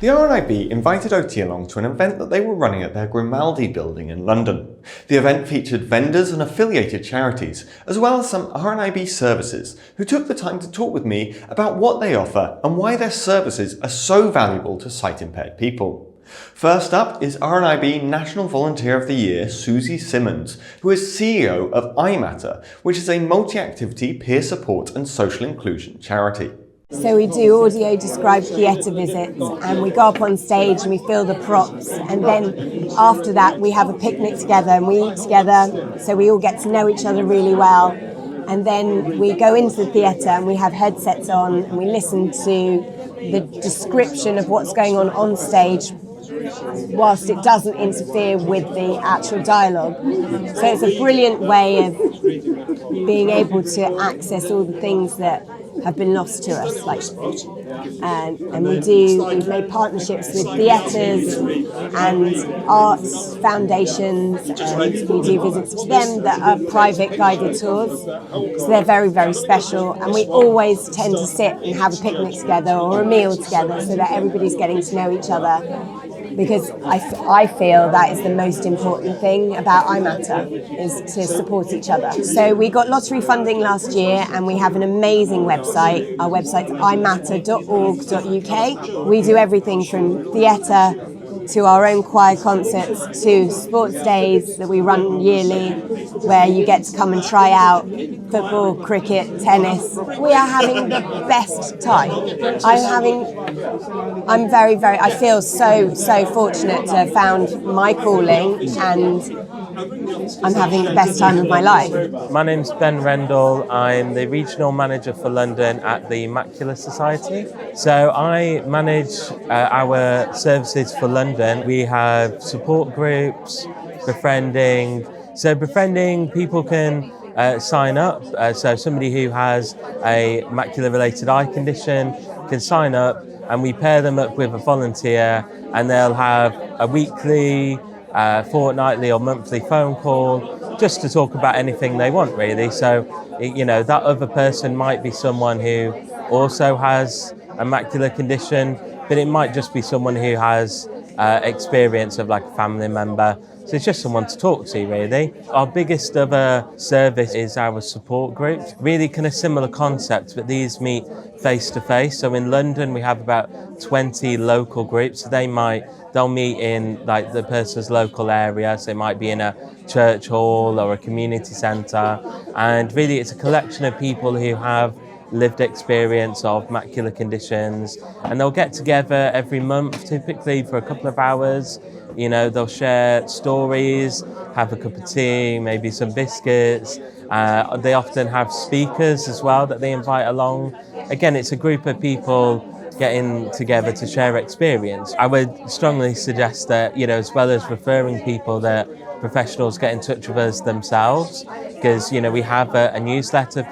The RNIB invited OT along to an event that they were running at their Grimaldi building in London. The event featured vendors and affiliated charities, as well as some RNIB services, who took the time to talk with me about what they offer and why their services are so valuable to sight-impaired people. First up is RNIB National Volunteer of the Year, Susie Simmons, who is CEO of iMatter, which is a multi-activity peer support and social inclusion charity. So we do audio described theatre visits, and we go up on stage and we fill the props, and then after that we have a picnic together and we eat together, so we all get to know each other really well. And then we go into the theatre and we have headsets on and we listen to the description of what's going on stage, whilst it doesn't interfere with the actual dialogue. So it's a brilliant way of being able to access all the things that have been lost to us, and we've made partnerships with theatres and arts foundations, and we do visits to them that are private guided tours, so they're very, very special, and we always tend to sit and have a picnic together or a meal together so that everybody's getting to know each other, because I feel that is the most important thing about iMatter, is to support each other. So we got lottery funding last year and we have an amazing website. Our website's imatter.org.uk. We do everything from theatre to our own choir concerts to sports days that we run yearly, where you get to come and try out football, cricket, tennis. We are having the best time. I feel so fortunate to have found my calling, and I'm having the best time of my life. My name's Ben Rendell. I'm the Regional Manager for London at the Macular Society. So I manage our services for London. We have support groups, befriending. So befriending, people can sign up. So somebody who has a macular-related eye condition can sign up, and we pair them up with a volunteer, and they'll have a weekly, fortnightly or monthly phone call just to talk about anything they want, really. So, that other person might be someone who also has a macular condition, but it might just be someone who has experience of like a family member. So it's just someone to talk to, really. Our biggest other service is our support groups. Really kind of similar concepts, but these meet face to face. So in London, we have about 20 local groups. So they'll meet in like the person's local area. So it might be in a church hall or a community centre. And really it's a collection of people who have lived experience of macular conditions, and they'll get together every month, typically for a couple of hours. They'll share stories, have a cup of tea, maybe some biscuits. They often have speakers as well that they invite along. Again, it's a group of people getting together to share experience. I would strongly suggest that, as well as referring people, that professionals get in touch with us themselves, because we have a newsletter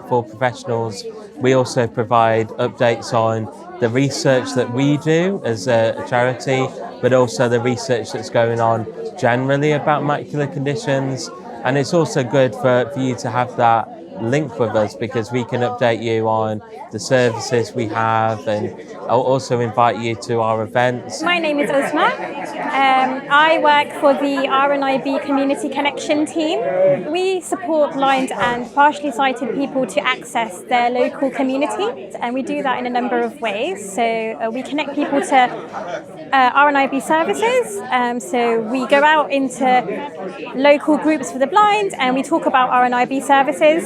for professionals. We also provide updates on the research that we do as a charity, but also the research that's going on generally about macular conditions. And it's also good for you to have that link with us, because we can update you on the services we have, and I'll also invite you to our events. My name is Uzma. I work for the RNIB Community Connection team. We support blind and partially sighted people to access their local community, and we do that in a number of ways. So we connect people to RNIB services. So we go out into local groups for the blind and we talk about RNIB services.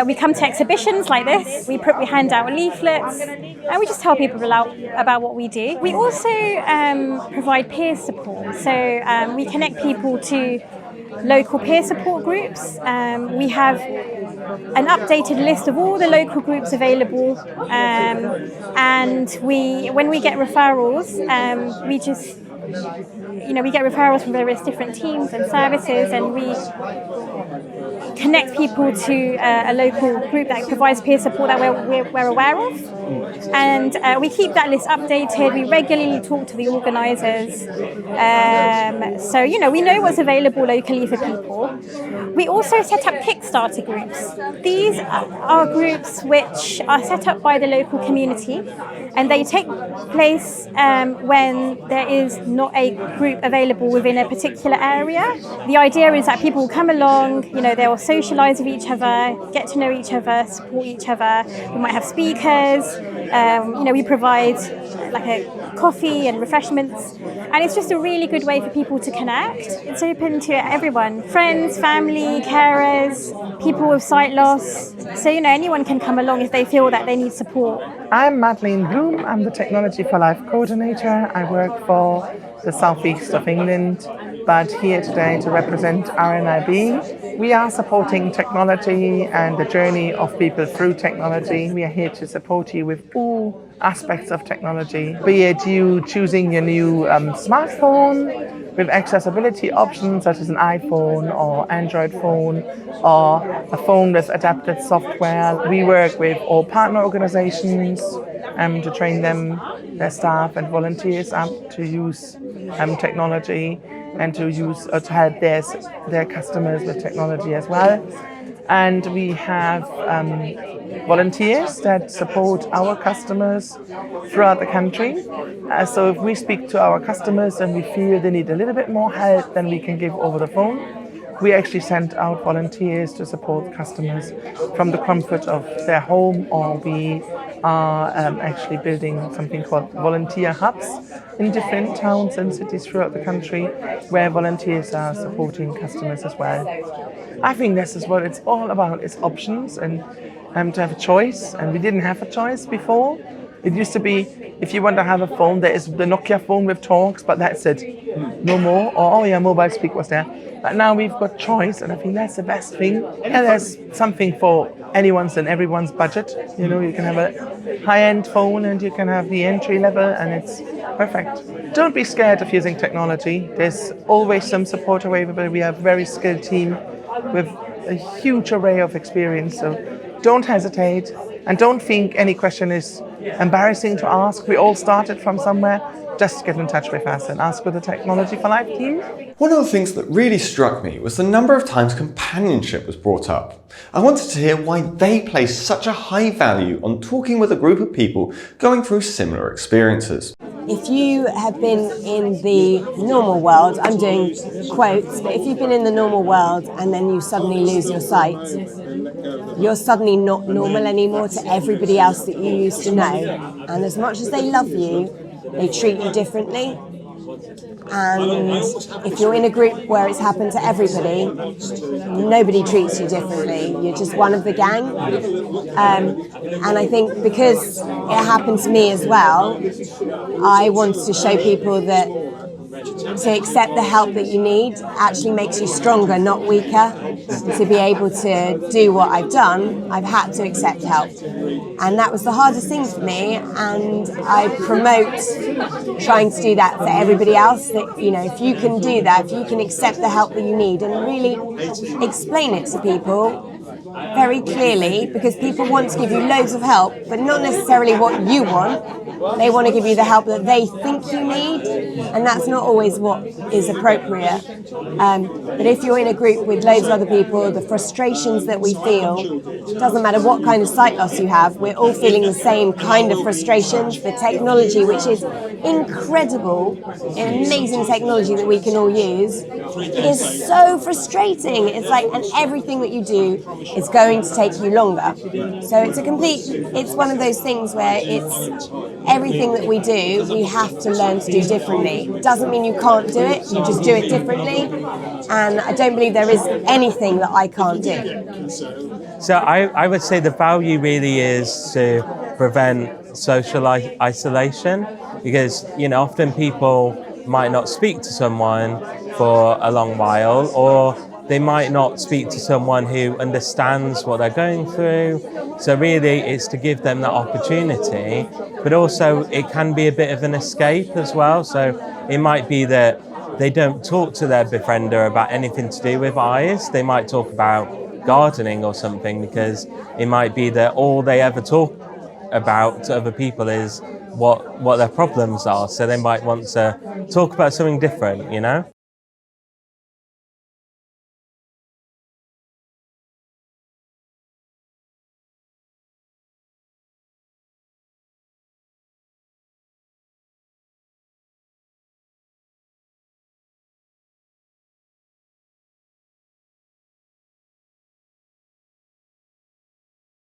We come to exhibitions like this, we hand out leaflets, and we just tell people about what we do. We also provide peer support, so we connect people to local peer support groups. We have an updated list of all the local groups available, and when we get referrals, we get referrals from various different teams and services, and we connect people to a local group that provides peer support that we're aware of. And we keep that list updated. We regularly talk to the organisers. So, we know what's available locally for people. We also set up Kickstarter groups. These are groups which are set up by the local community, and they take place when there is not a group available within a particular area. The idea is that people will come along, they'll socialise with each other, get to know each other, support each other. We might have speakers. We provide like a coffee and refreshments, and it's just a really good way for people to connect. It's open to everyone, friends, family, carers, people with sight loss. So anyone can come along if they feel that they need support. I'm Mateen Gloom. I'm the Technology for Life coordinator. I work for the southeast of England, but here today to represent RNIB. We are supporting technology and the journey of people through technology. We are here to support you with all aspects of technology, be it you choosing your new smartphone with accessibility options such as an iPhone or Android phone or a phone with adapted software. We work with all partner organizations to train them, their staff and volunteers up to use technology and to help their customers with technology as well. And we have volunteers that support our customers throughout the country. So if we speak to our customers and we feel they need a little bit more help than we can give over the phone, we actually send out volunteers to support customers from the comfort of their home, or we are actually building something called volunteer hubs in different towns and cities throughout the country where volunteers are supporting customers as well. I think this is what it's all about, is options and to have a choice. And we didn't have a choice before. It used to be, if you want to have a phone, there is the Nokia phone with talks, but that's it. No more. Or, oh yeah, mobile speak was there. But now we've got choice, and I think that's the best thing. And there's something for anyone's and everyone's budget. You can have a high-end phone and you can have the entry level, and it's perfect. Don't be scared of using technology. There's always some support available. We have a very skilled team with a huge array of experience. So don't hesitate, and don't think any question is embarrassing to ask. We all started from somewhere. Just get in touch with us and ask for the Technology for Life team. One of the things that really struck me was the number of times companionship was brought up. I wanted to hear why they place such a high value on talking with a group of people going through similar experiences. If you have been in the normal world, I'm doing quotes, but if you've been in the normal world and then you suddenly lose your sight, you're suddenly not normal anymore to everybody else that you used to know. And as much as they love you, they treat you differently. And if you're in a group where it's happened to everybody, nobody treats you differently. You're just one of the gang. And I think because it happened to me as well, I wanted to show people that to accept the help that you need actually makes you stronger, not weaker. To be able to do what I've done, I've had to accept help. And that was the hardest thing for me, and I promote trying to do that for everybody else, that if you can do that, if you can accept the help that you need and really explain it to people very clearly, because people want to give you loads of help, but not necessarily what you want. They want to give you the help that they think you need, and that's not always what is appropriate. But if you're in a group with loads of other people, the frustrations that we feel, doesn't matter what kind of sight loss you have, we're all feeling the same kind of frustrations. The technology, which is incredible, amazing technology that we can all use, is so frustrating. It's like, and everything that you do is going to take you longer. So it's one of those things where it's everything that we do, we have to learn to do differently. It doesn't mean you can't do it, you just do it differently. And I don't believe there is anything that I can't do. So I would say the value really is to prevent social isolation, because often people might not speak to someone for a long while, or they might not speak to someone who understands what they're going through. So really it's to give them that opportunity, but also it can be a bit of an escape as well. So it might be that they don't talk to their befriender about anything to do with eyes. They might talk about gardening or something, because it might be that all they ever talk about to other people is what their problems are. So they might want to talk about something different, you know?